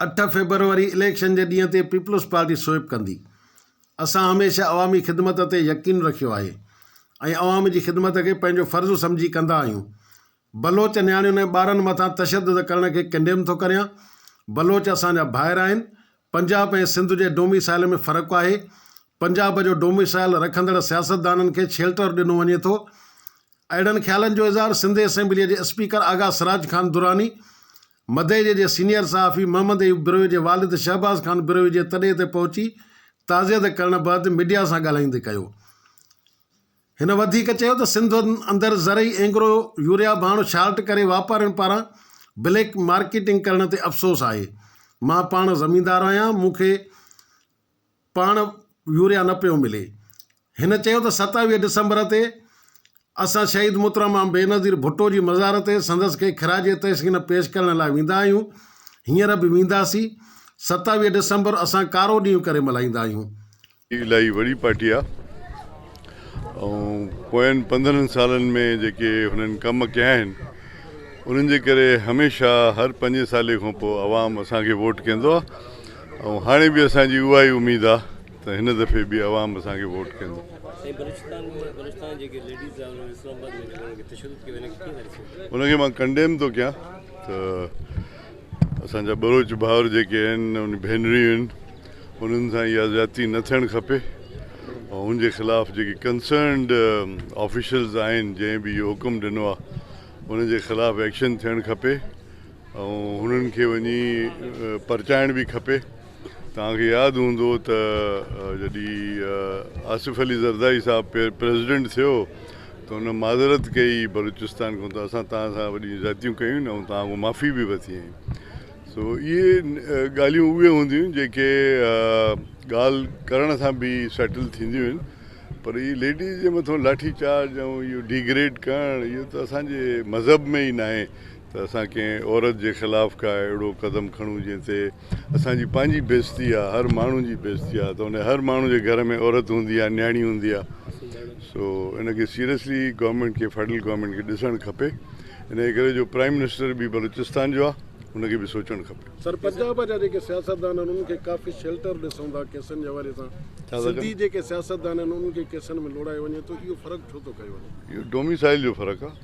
8 February election जे ॾींहं ते peoples party SVEEP कंदी। असां हमेशह अवामी ख़िदमत ते यकीन रखियो आहे ऐं अवाम जी ख़िदमत खे पंहिंजो फ़र्ज़ु सम्झी कंदा आहियूं। बलोच नियाणियुनि ऐं ॿारनि मथां तशदुद करण खे कंडेम थो करियां। बलोच असांजा भाइर आहिनि। पंजाब ऐं सिंध जे डोमिसाइल में फ़र्क़ु आहे। पंजाब जो डोमिसाइल रखंदड़ सियासतदाननि खे शेल्टर ॾिनो वञे थो। अहिड़नि ख़्यालनि जो इज़हार सिंध असैम्बलीअ जे स्पीकर आगा सराज खान दुरानी, मदइजे जे सीनियर सहाफ़ी मोहम्मद बिरोई जे वालिद शहबाज़ खान बिरोई जे तॾे ते पहुची ताज़ियत करण बैदि मीडिया सां ॻाल्हाईंदे कयो। हिन वधीक चयो त सिंध अंदरि ज़रई एंग्रो यूरिया भाण शार्ट करे वापारियुनि पारां ब्लैक मार्केटिंग करण ते अफ़सोस आहे। मां पाण ज़मींदार आहियां, मूंखे पाण यूरिया न पियो मिले। हिन चयो त 27 डिसंबर ते असां शहीद मुहतरमा बेनज़ीर भुट्टो जी मज़ार ते संदसि खे ख़िराज तहसीन पेश करण लाइ वेंदा आहियूं। हींअर बि वेंदासीं। 27 डिसंबर असां कारो ॾींहुं करे मल्हाईंदा आहियूं। इलाही वॾी पार्टी आहे ऐं पोयनि 15 सालनि में जेके हुननि कम कया आहिनि उन्हनि जे करे हमेशह हर 5 साले खां पोइ अवाम असांखे वोट कंदो आहे ऐं हाणे बि असांजी उहा ई उमेदु आहे त हिन दफ़े बि अवाम असांखे वोट कंदो। उनखे मां कंडेम थो कयां त असांजा बलोच भाउर जेके आहिनि उन भेनरियूं आहिनि उन्हनि सां इहा ज़्यादती न थियणु खपे ऐं उनजे ख़िलाफ़ु जेके कंसर्नड ऑफिशियल्स आहिनि जंहिं बि इहो हुकुम ॾिनो आहे उनजे ख़िलाफ़ु एक्शन थियणु खपे ऐं हुननि खे वञी परचाइण बि खपे। तव्हांखे यादि हूंदो त जॾहिं आसिफ अली ज़रदारी साहिबु प्रेसिडेंट थियो त हुन माज़रत कई बलूचिस्तान खां त असां तव्हां सां वॾियूं ज़्यादतियूं कयूं ऐं तव्हां खां माफ़ी बि वरिती हुई। सो इहे ॻाल्हियूं उहे हूंदियूं जेके ॻाल्हि करण सां बि सेटल थींदियूं आहिनि, पर इहे लेडीज़ जे मथां लाठी चार्ज ऐं इहो डिग्रेड करणु इहो त असांजे मज़हब में ई न आहे त असां कंहिं औरत जे ख़िलाफ़ु का अहिड़ो क़दम खणूं जंहिं ते असांजी पंहिंजी बेइज़ती आहे, हर माण्हू जी बेइज़ती आहे त उन हर माण्हू जे घर में औरत हूंदी आहे, न्याणी हूंदी आहे। सो इनखे सीरियसली गवर्नमेंट खे फेडरल गवर्नमेंट खे ॾिसणु खपे। इन करे जो प्राइम मिनिस्टर बि बलूचिस्तान जो आहे उनखे बि सोचणु खपे। सर, पंजाब जा जेके सियासतदान आहिनि उन्हनि खे काफ़ी शेल्टर ॾिसूं था केसनि जे हवाले सां। सिंधी जेके सियासतदान आहिनि उन्हनि खे केसनि में लोड़ाए वञे थो, इहो फ़र्क़ु छो थो कयो वञे? इहो डोमिसाइल जो फ़र्क़ु आहे।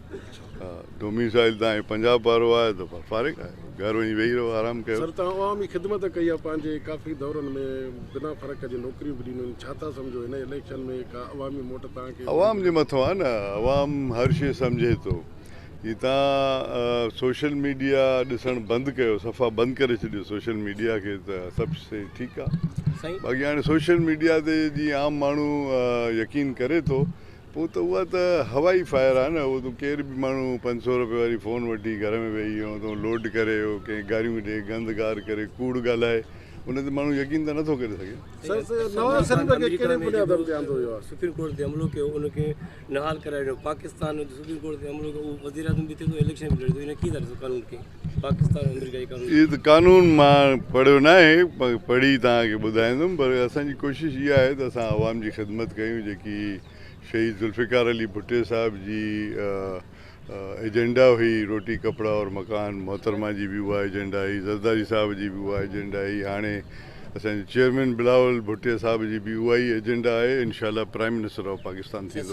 हा, डोमिसाइल तव्हां पंजाब वारो आहे त फ़ारिक़ आहे, घर वञी वेही रहो, आराम कयो। सर, तव्हां अवामी ख़िदमत कई आहे पंहिंजे काफ़ी दौरनि में, बिना फ़र्क़ जे नौकरियूं बि ॾिनियूं आहिनि। छा था सम्झो हिन इलेक्शन में का अवामी मोट तव्हांखे? अवाम जे मथां आहे न, अवाम हर शइ सम्झे थो। हीअ तव्हां सोशल मीडिया ॾिसणु बंदि कयो, सफ़ा बंदि करे छॾियो सोशल मीडिया खे त सभु शइ ठीकु आहे। बाक़ी हाणे सोशल मीडिया ते जीअं आम माण्हू यकीन करे थो पोइ त उहा त हवाई फायर आहे न। उहो त केर बि माण्हू 500 रुपए वारी फ़ोन वठी घर में वेही वियो त लोड करे कंहिं गारियूं ॾे, गंद गार करे, कूड़ ॻाल्हाए, उन ते माण्हू यकीन त नथो करे सघे। सुप्रीम कोर्ट ते हमलो कयो, उनखे नहाल करायो। पाकिस्तान सुप्रीम कोर्ट ते हमलो कयो, वज़ीर आज़म बि थियो तो इलेक्शन बि लड़ियो। इन कीअं था ॾिसो कानून खे? पाकिस्तान अमेरिका जी कानून, इहो त कानून मां पढ़ियो न आहे, पढ़ी तव्हांखे ॿुधाईंदुमि। पर असांजी कोशिशि इहा आहे त असां अवाम जी ख़िदमत कयूं। जेकी शहीद ज़ुल्फ़िकार अली भुट्टे साहिब जी एजेंडा हुई, रोटी कपिड़ा और मकान, मोहतरमा जी बि उहा एजेंडा हुई, ज़रदारी साहिब जी बि उहा एजेंडा हुई, हाणे असांजे चेयरमैन बिलावल भुट्टे साहिब जी बि उहा ई एजेंडा आहे। इंशाल्लाह प्राइम मिनिस्टर ऑफ पाकिस्तान थींदो।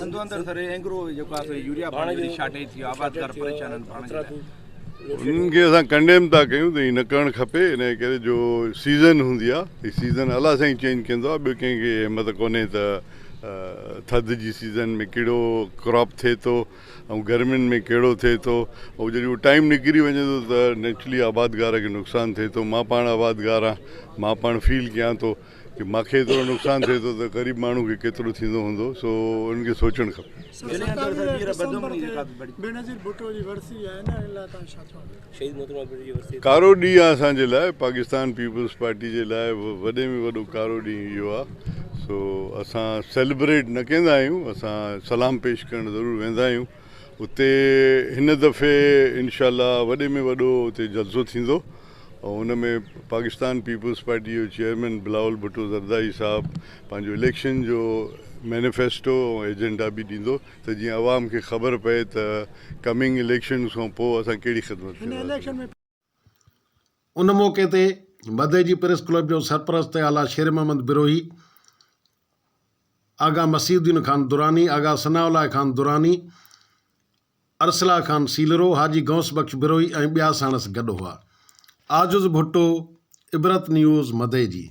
उन्हनि खे असां कंडेम था कयूं त हीअ न करणु खपे। इन करे जो सीज़न हूंदी आहे, हीअ सीज़न अलाह सां ई चेंज कंदो आहे। ॿियो कंहिंखे हिमत कोन्हे त थधि जी सीज़न में कहिड़ो क्रॉप थिए थो ऐं गर्मियुनि में कहिड़ो थिए थो। ऐं जॾहिं उहो टाइम निकिरी वञे थो त नेचुरली आबादगार खे नुक़सानु थिए थो। मां पाण आबादगार आहियां, मां पाण फील कयां थो कि मूंखे एतिरो नुक़सानु थिए थो त ग़रीब माण्हू खे केतिरो थींदो हूंदो। सो उन्हनि खे सोचणु खपे। कारो ॾींहुं आहे असांजे लाइ, पाकिस्तान पीपल्स पार्टी जे लाइ वॾे में वॾो कारो ॾींहुं इहो आहे। सो असां सेलिब्रेट न कंदा आहियूं, असां सलाम पेश करणु ज़रूरु वेंदा आहियूं। उते हिन दफ़े इनशाला वॾे में वॾो उते जलसो थींदो ऐं हुन में पाकिस्तान पीपल्स पार्टी जो चेयरमैन बिलावल भुट्टो ज़रदारी साहिबु पंहिंजो इलेक्शन जो मैनिफेस्टो ऐं एजेंडा बि ॾींदो त जीअं आवाम खे ख़बर पए त कमिंग इलेक्शन खां पोइ असां कहिड़ी ख़िदमत कंदासीं। उन मौक़े ते मदइजी प्रेस क्लब जो सरपरस्त आला शेर मोहम्मद बिरोही, आगा मसीउद्दीन खान दुरानी, आगा सनाउल्लाह खान दुरानी, अरसला खान सीलरो, हाजी गौस बख्श बिरोही ऐं ॿिया साणस गॾु हुआ। आजिज़ भुट्टो, इबरत न्यूज़, मदइजी।